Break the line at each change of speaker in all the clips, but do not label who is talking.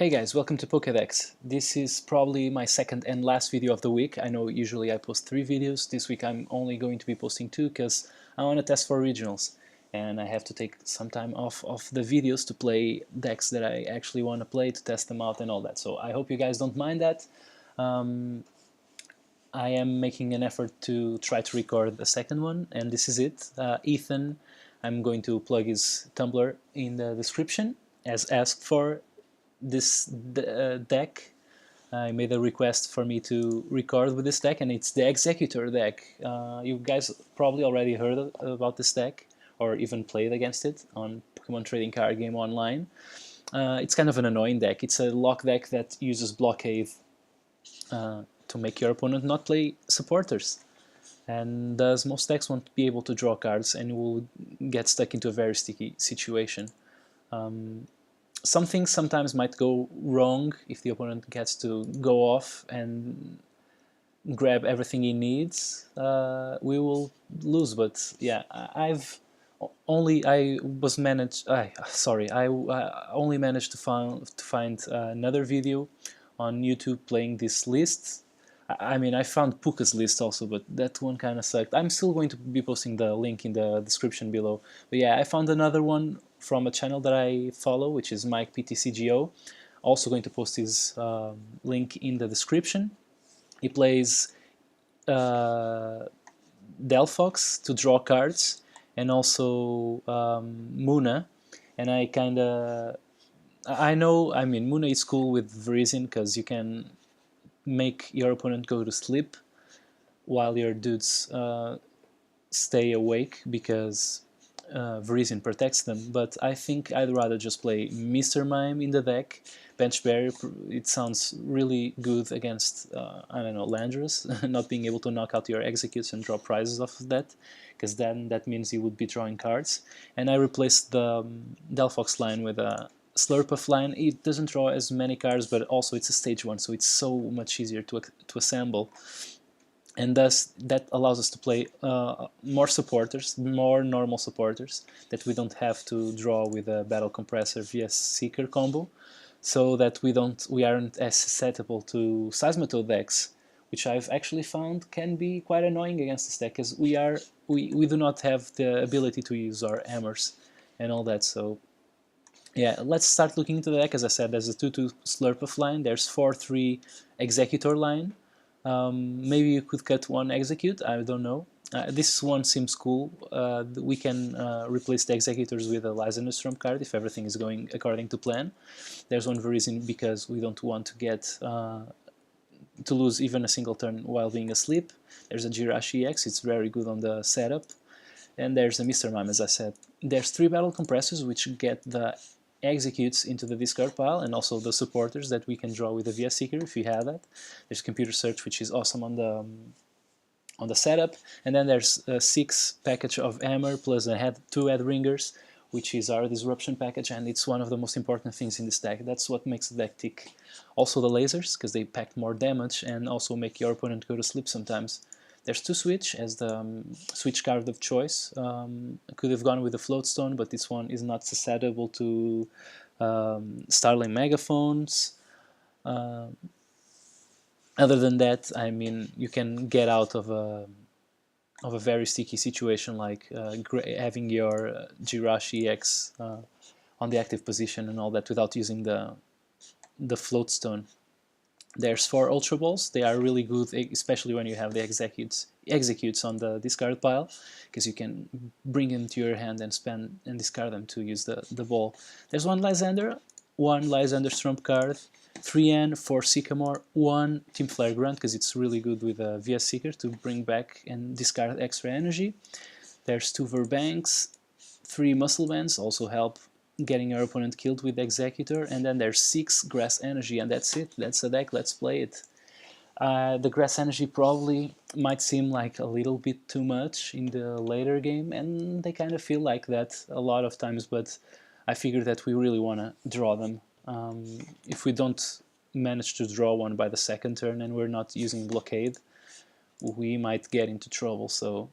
Hey guys, welcome to Pokédex. This is probably my second and last video of the week. I know usually I post 3 videos. This week I'm only going to be posting 2 because I want to test for regionals. And I have to take some time off of the videos to play decks that I actually want to play, to test them out and all that. So I hope you guys don't mind that. I am making an effort to try to record the second one, and this is it. Ethan, I'm going to plug his Tumblr in the description as asked for. This deck, I made a request for me to record with this deck, and it's the Exeggutor deck. You guys probably already heard about this deck or even played against it on Pokemon Trading Card Game Online. It's kind of an annoying deck. It's a lock deck that uses blockade to make your opponent not play supporters, and thus most decks won't be able to draw cards and you will get stuck into a very sticky situation. Some things sometimes might go wrong if the opponent gets to go off and grab everything he needs. We will lose, but yeah, I only managed to find another video on YouTube playing this list. I mean, I found Puka's list also, but that one kind of sucked. I'm still going to be posting the link in the description below. But yeah, I found another one from a channel that I follow, which is Mike PTCGO. Also going to post his link in the description. He plays Delphox to draw cards, and also Muna. And I mean, Muna is cool with Virizion because you can make your opponent go to sleep while your dudes stay awake because Virizion protects them. But I think I'd rather just play Mr. Mime in the deck. Bench Barrier, it sounds really good against, I don't know, Landorus, not being able to knock out your Exeggutors and draw prizes off of that, because then that means you would be drawing cards. And I replaced the Delphox line with a Slurpuff line. It doesn't draw as many cards, but also it's a stage 1, so it's so much easier to assemble. And thus that allows us to play more supporters, more normal supporters that we don't have to draw with a Battle Compressor vs Seeker combo, so that we aren't as susceptible to Seismitoad decks, which I've actually found can be quite annoying against this deck, because we do not have the ability to use our hammers and all that. So yeah, let's start looking into the deck. As I said, there's a 2-2 Slurpuff line, there's 4-3 Exeggutor line. Maybe you could cut one Execute, I don't know. This one seems cool. We can replace the Exeggutors with a Lysanderstrom card if everything is going according to plan. There's one reason, because we don't want to get to lose even a single turn while being asleep. There's a Jirachi X, it's very good on the setup. And there's a Mr. Mime, as I said. There's 3 Battle Compressors, which get the Executes into the discard pile, and also the supporters that we can draw with the VS Seeker if you have that. There's Computer Search, which is awesome on the setup, and then there's a 6 package of Hammer plus 2 Headringers, which is our Disruption package, and it's one of the most important things in this deck. That's what makes the deck tick. Also the lasers, because they pack more damage and also make your opponent go to sleep sometimes. There's 2 Switch as the switch card of choice. I could have gone with the Floatstone, but this one is not susceptible to Starling Megaphones. Other than that, I mean, you can get out of a very sticky situation, like having your Jirachi X on the active position and all that without using the Floatstone. There's 4 Ultra Balls. They are really good, especially when you have the Executes on the discard pile, because you can bring them to your hand and spend and discard them to use the ball. There's 1 Lysander, 1 Lysanderstrom card, 3N, 4 Sycamore, 1 Team Flare Grunt, because it's really good with a VS Seeker to bring back and discard extra energy. There's 2 Verbanks, 3 Muscle Bands, also help getting your opponent killed with the Exeggutor, and then there's 6 Grass Energy, and that's it. That's the deck, let's play it. The Grass Energy probably might seem like a little bit too much in the later game, and they kind of feel like that a lot of times, but I figured that we really want to draw them. If we don't manage to draw one by the second turn and we're not using Blockade, we might get into trouble, so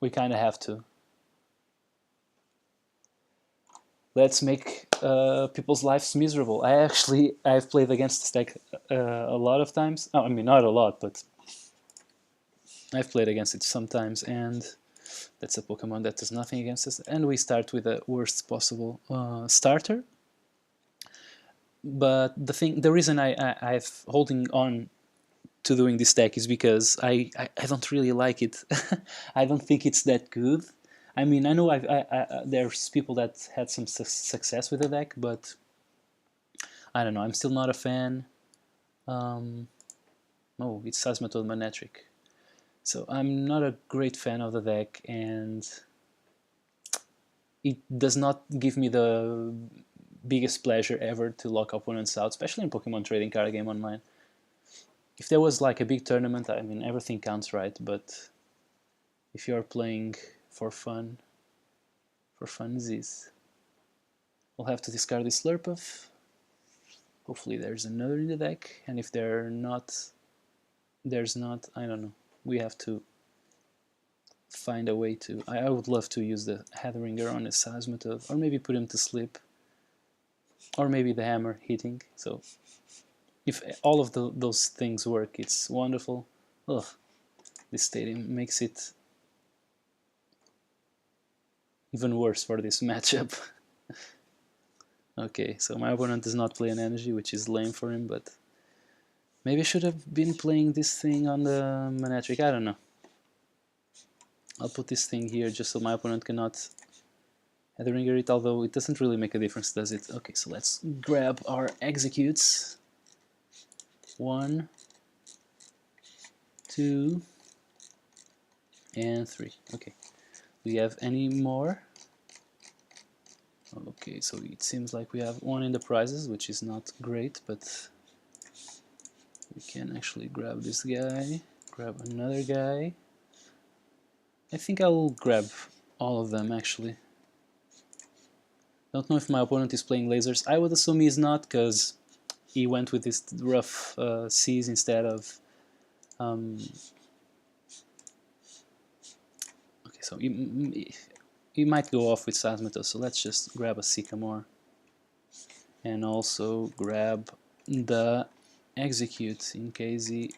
we kind of have to. let's make people's lives miserable. I've played against this deck a lot of times. Oh, I mean, not a lot, but I've played against it sometimes, and that's a Pokemon that does nothing against us. And we start with the worst possible starter. But the reason I've holding on to doing this deck is because I don't really like it. I don't think it's that good. I mean, I know there's people that had some success with the deck, but I don't know. I'm still not a fan. Oh, it's Seismitoad Manectric. So I'm not a great fan of the deck, and it does not give me the biggest pleasure ever to lock opponents out, especially in Pokemon Trading Card Game Online. If there was like a big tournament, I mean, everything counts, right? But if you're playing for fun, for funsies, we'll have to discard this Slurpuff. Hopefully there's another in the deck, and if there's not, I don't know. We have to find a way to... I would love to use the Headringer on a Seismitoad, or maybe put him to sleep, or maybe the hammer hitting. So if all of those things work, it's wonderful. Ugh, this stadium makes it even worse for this matchup. Okay, so my opponent does not play an energy, which is lame for him, but maybe I should have been playing this thing on the Manectric. I don't know. I'll put this thing here just so my opponent cannot Headringer it, although it doesn't really make a difference, does it? Okay, so let's grab our executes. 1, 2, and 3. Okay. Do we have any more? Okay, so it seems like we have 1 in the prizes, which is not great, but we can actually grab this guy, grab another guy. I think I'll grab all of them, actually. Don't know if my opponent is playing lasers. I would assume he's not, because he went with this rough C's instead of... okay, so he might go off with Seismitoad, so let's just grab a Sycamore. And also grab the Execute in case he...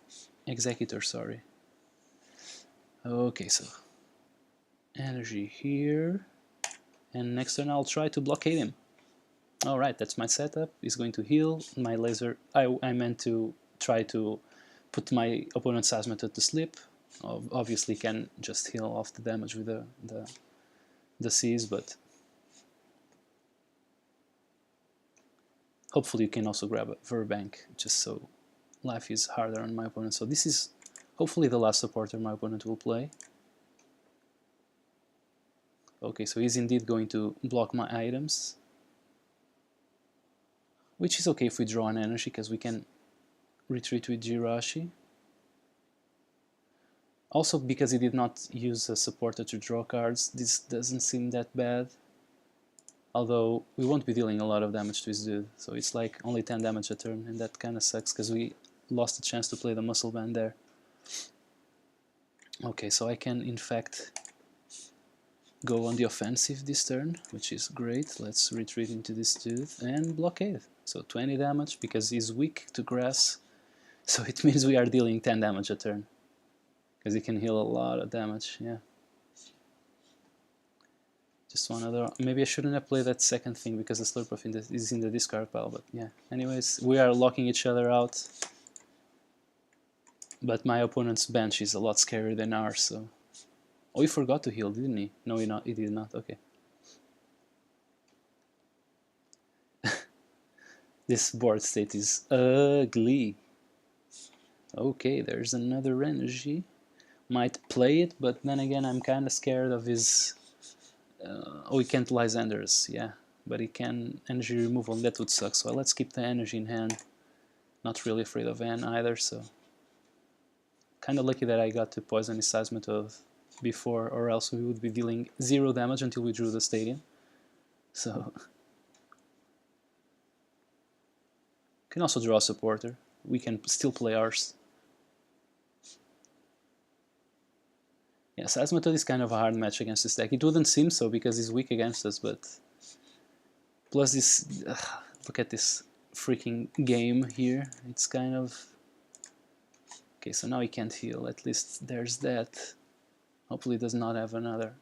Exeggutor, sorry. Okay, so energy here. And next turn I'll try to blockade him. Alright, that's my setup. He's going to heal. My laser... I meant to try to put my opponent's Seismitoad to sleep. Obviously can just heal off the damage with the C's, but... hopefully you can also grab a Verbank, just so life is harder on my opponent. So this is hopefully the last supporter my opponent will play. Okay, so he's indeed going to block my items, which is okay if we draw an energy, because we can retreat with Jirachi. Also, because he did not use a supporter to draw cards, this doesn't seem that bad. Although we won't be dealing a lot of damage to his dude, so it's like only 10 damage a turn, and that kinda sucks because we lost a chance to play the Muscle Band there. Okay, so I can in fact go on the offensive this turn, which is great. Let's retreat into this dude and blockade. So 20 damage because he's weak to grass, so it means we are dealing 10 damage a turn. Because he can heal a lot of damage, yeah. Just one other... maybe I shouldn't have played that second thing because the Slurpuff is in the discard pile, but yeah. Anyways, we are locking each other out. But my opponent's bench is a lot scarier than ours, so... oh, he forgot to heal, didn't he? No, he did not, okay. This board state is ugly. Okay, there's another energy. Might play it, but then again I'm kinda scared of his... oh, he can't Lysander's, yeah. But he can energy removal, and that would suck, so let's keep the energy in hand. Not really afraid of N either, so... kinda lucky that I got to poison his Seismitoad before, or else we would be dealing 0 damage until we drew the stadium. So... can also draw a supporter. We can still play ours. Yeah, Seismitoad is kind of a hard match against this deck. It wouldn't seem so because he's weak against us, but Plus this, look at this freaking game here. It's kind of... Okay, so now he can't heal. At least there's that. Hopefully he does not have another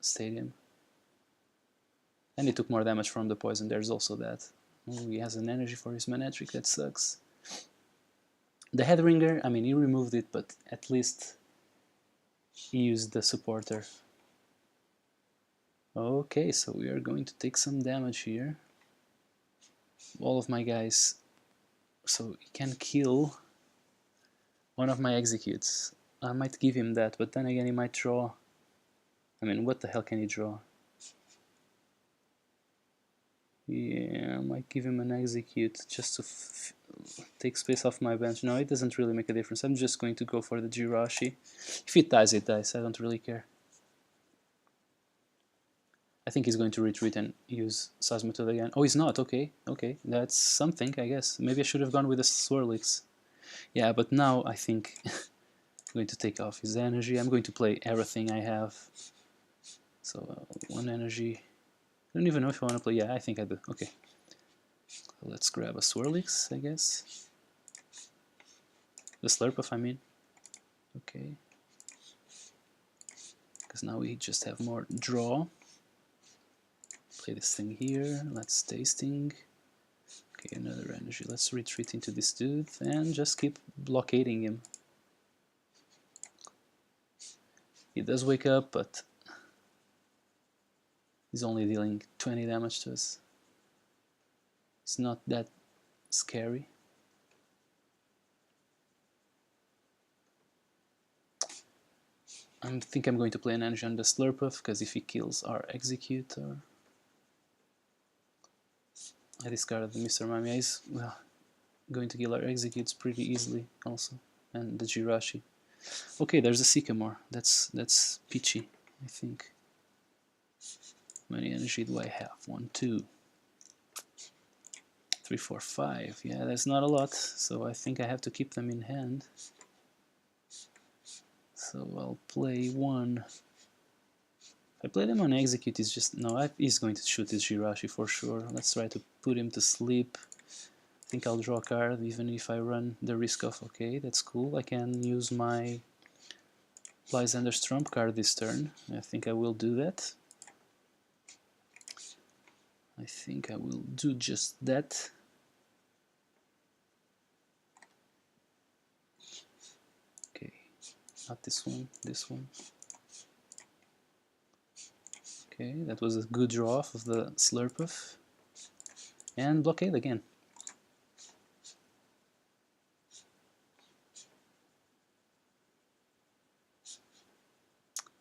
stadium. And he took more damage from the poison. There's also that. Oh, he has an energy for his Manectric. That sucks. The Headringer, I mean, he removed it, but at least he used the supporter. Okay, so we are going to take some damage here. All of my guys... So he can kill one of my executes. I might give him that, but then again he might draw. I mean, what the hell can he draw? Yeah, I might give him an execute just to take space off my bench. No, it doesn't really make a difference. I'm just going to go for the Jirachi. If it dies, it dies. I don't really care. I think he's going to retreat and use Seismitoad again. Oh, he's not. Okay, okay. That's something, I guess. Maybe I should have gone with the Swirlix. Yeah, but now I think I'm going to take off his energy. I'm going to play everything I have. So, one energy. I don't even know if I want to play. Yeah, I think I do. Okay. Let's grab a Swirlix, I guess. The Slurpuff, I mean. Okay. Because now we just have more draw. Play this thing here. Let's tasting. Okay, another energy. Let's retreat into this dude and just keep blockading him. He does wake up, but he's only dealing 20 damage to us. It's not that scary. I think I'm going to play an energy on the Slurpuff, because if he kills our Exeggutor... I discarded the Mr. Mime. Yeah, he's going to kill our Exeggutes pretty easily also. And the Jirachi. Okay, there's a Sycamore. That's peachy, I think. How many energy do I have? 1, 2, 3, 4, 5. Yeah, that's not a lot, so I think I have to keep them in hand. So I'll play one. If I play them on Execute, it's just... No, he's going to shoot his Jirachi for sure. Let's try to put him to sleep. I think I'll draw a card, even if I run the risk of... Okay, that's cool. I can use my Lysander's Trump card this turn. I think I will do that. I think I will do just that. Okay, not this one, this one. Okay, that was a good draw off of the Slurpuff. And blockade again.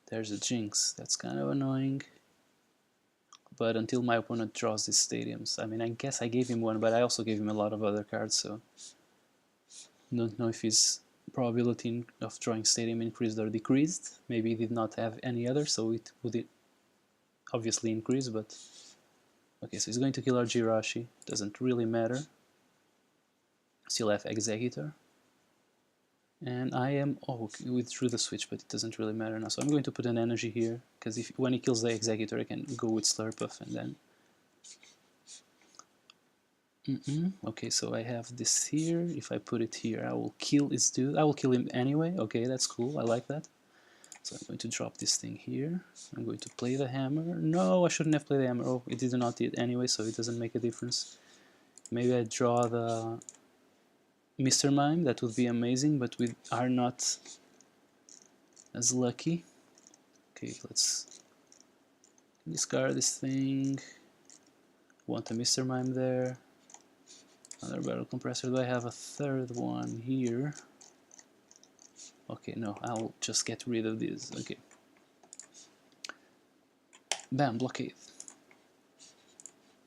There's a Jinx, that's kind of annoying. But until my opponent draws these stadiums, I mean, I guess I gave him one, but I also gave him a lot of other cards, so... Don't know if his probability of drawing stadium increased or decreased. Maybe he did not have any other, so it would obviously increase, but... Okay, so he's going to kill our Jirachi, doesn't really matter. Still have Exeggutor. And I am... Oh, okay, withdrew the switch, but it doesn't really matter now. So I'm going to put an energy here, because if when he kills the Exeggutor, I can go with Slurpuff and then... Okay, so I have this here. If I put it here, I will kill this dude. I will kill him anyway. Okay, that's cool. I like that. So I'm going to drop this thing here. I'm going to play the hammer. No, I shouldn't have played the hammer. Oh, it did not hit anyway, so it doesn't make a difference. Maybe I draw the Mr. Mime. That would be amazing, but we are not as lucky. Okay, let's discard this thing. Want a Mr. Mime there. Another barrel compressor. Do I have a third one here? Okay, no, I'll just get rid of this. Okay. Bam, blockade.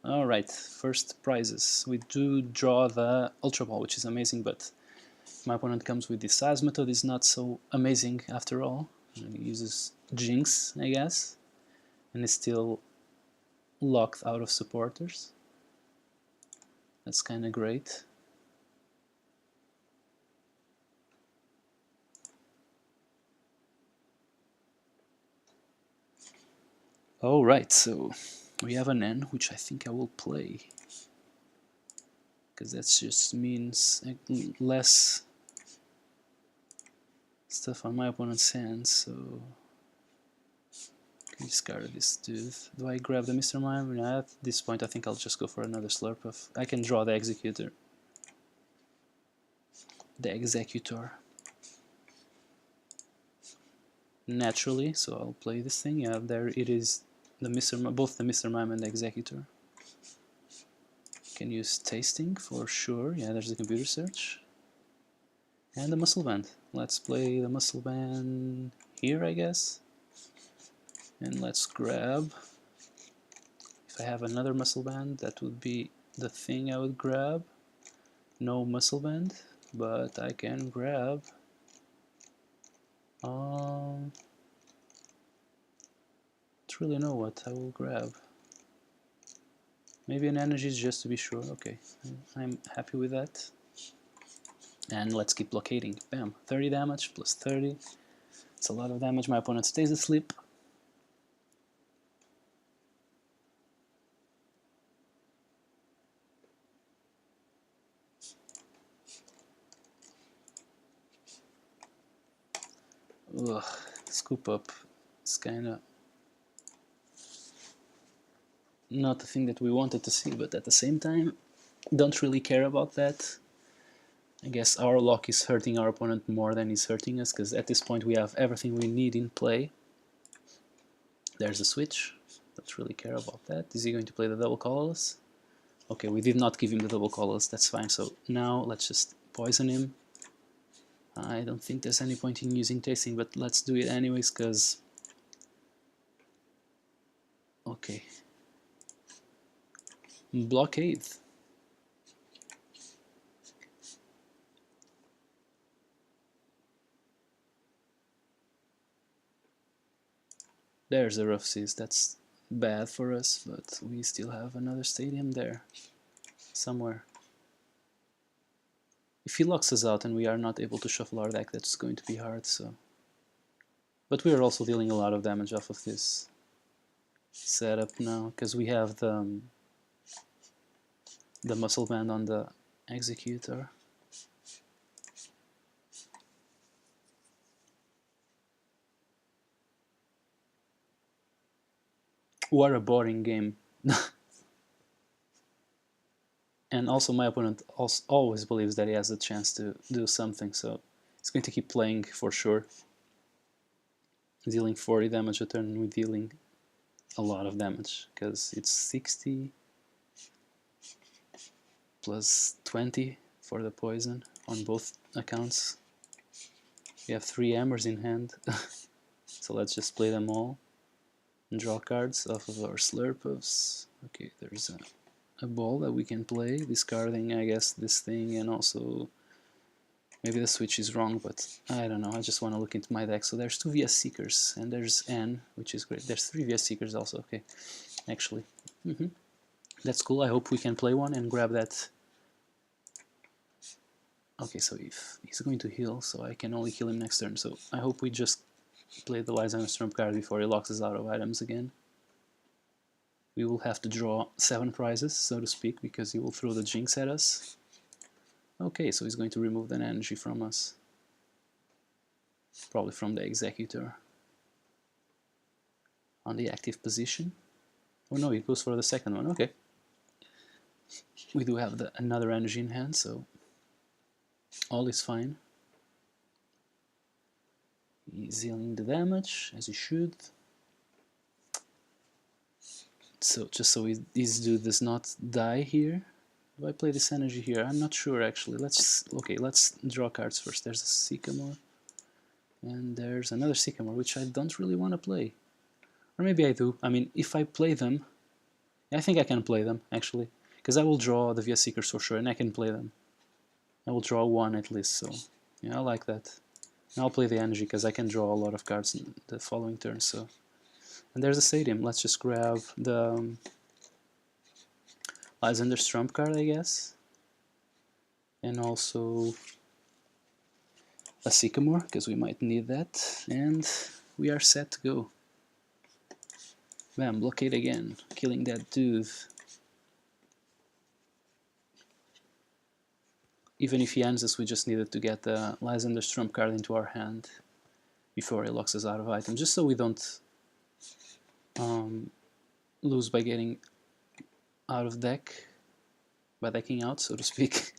Alright, first prizes. We do draw the Ultra Ball, which is amazing, but my opponent comes with the Seismitoad. It's not so amazing after all. He uses Jinx, I guess, and is still locked out of supporters. That's kinda great. Alright, so We have an N, which I think I will play, because that just means less stuff on my opponent's hands. So discard this dude. Do I grab the Mr. Mime? Nah, at this point I think I'll just go for another Slurpuff. I can draw the Exeggutor. The Exeggutor. Naturally, so I'll play this thing. Yeah, there it is. Both the Mr. Mime and the Exeggutor. Can use tasting for sure. Yeah, there's the computer search. And the Muscle Band. Let's play the Muscle Band here, I guess. And let's grab. If I have another Muscle Band, that would be the thing I would grab. No Muscle Band, but I can grab. Don't really know what I will grab. Maybe an energy just to be sure. Okay, I'm happy with that. And let's keep blockading. Bam, 30 damage plus 30. It's a lot of damage. My opponent stays asleep. Ugh, scoop up. It's kinda not the thing that we wanted to see, but at the same time, don't really care about that. I guess our lock is hurting our opponent more than he's hurting us, because at this point we have everything we need in play. There's a switch. Don't really care about that. Is he going to play the double colorless? Okay, we did not give him the double colorless, that's fine. So now let's just poison him. I don't think there's any point in using tasting, but let's do it anyways, because... Okay. Blockade. There's the rough seas. That's bad for us, but we still have another stadium there somewhere. If he locks us out and we are not able to shuffle our deck, that's going to be hard. So, but we are also dealing a lot of damage off of this setup now, because we have the Muscle Band on the Exeggutor. What a boring game. And also my opponent always believes that he has a chance to do something, so he's going to keep playing for sure. Dealing 40 damage a turn, and we're dealing a lot of damage, because it's 60 plus 20 for the poison on both accounts. We have 3 hammers in hand, so let's just play them all and draw cards off of our Slurpuffs. Okay, there's a ball that we can play, discarding, I guess, this thing, and also maybe the switch is wrong, but I don't know, I just want to look into my deck. So there's 2 VS Seekers, and there's N, which is great. There's 3 VS Seekers also, okay, actually. That's cool, I hope we can play one and grab that. Okay, so if he's going to heal, so I can only kill him next turn, so I hope we just play the Lysander Trump card before he locks us out of items again. We will have to draw 7 prizes, so to speak, because he will throw the Jinx at us. Okay, so he's going to remove that energy from us. Probably from the Exeggutor. On the active position. Oh no, it goes for the second one, okay. We do have another energy in hand, so all is fine. He's dealing the damage, as he should. So just so this dude does not die here. Do I play this energy here? I'm not sure actually. Let's draw cards first. There's a Sycamore. And there's another Sycamore, which I don't really want to play. Or maybe I do. I mean, if I play them, I think I can play them actually. Because I will draw the VS Seekers for sure, and I can play them. I will draw 1 at least, so yeah, I like that. And I'll play the energy because I can draw a lot of cards in the following turn, so. And there's a stadium. Let's just grab the Lysander Trump card, I guess. And also a Sycamore, because we might need that. And we are set to go. Bam, blockade again, killing that dude. Even if he ends us, we just needed to get the Lysander's trump card into our hand before he locks us out of items, just so we don't lose by getting out of deck, by decking out, so to speak.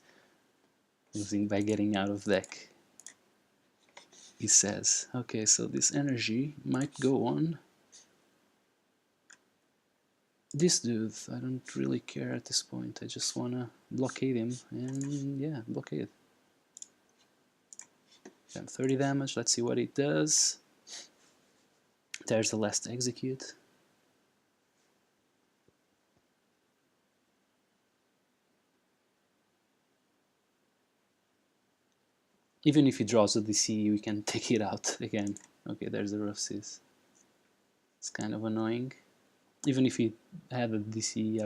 Losing by getting out of deck, he says. Okay, so this energy might go on this dude. I don't really care at this point. I just wanna blockade him, and yeah, blockade. Bam, 30 damage. Let's see what it does. There's the last execute. Even if he draws a DC, we can take it out again. Okay, there's the rough seas. It's kind of annoying. Even if he had a DC,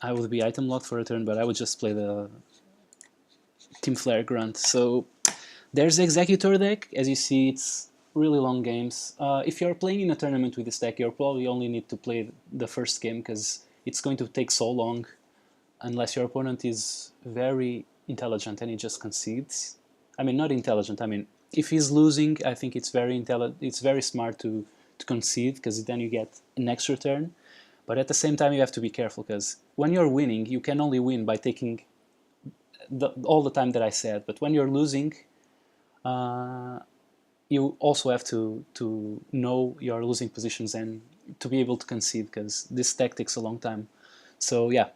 I would be item locked for a turn, but I would just play the Team Flare Grunt. So there's the Exeggutor deck. As you see, it's really long games. If you're playing in a tournament with this deck, you'll probably only need to play the first game because it's going to take so long unless your opponent is very intelligent and he just concedes. I mean, not intelligent. I mean, if he's losing, I think it's very smart to concede because then you get an extra turn. But at the same time, you have to be careful because when you're winning, you can only win by taking all the time that I said. But when you're losing, you also have to know your losing positions and to be able to concede because this deck takes a long time. So yeah,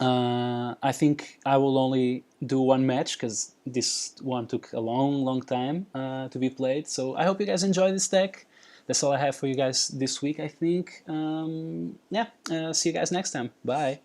I think I will only do one match because this one took a long time to be played. So I hope you guys enjoy this deck. That's all I have for you guys this week, I think. Yeah, see you guys next time. Bye.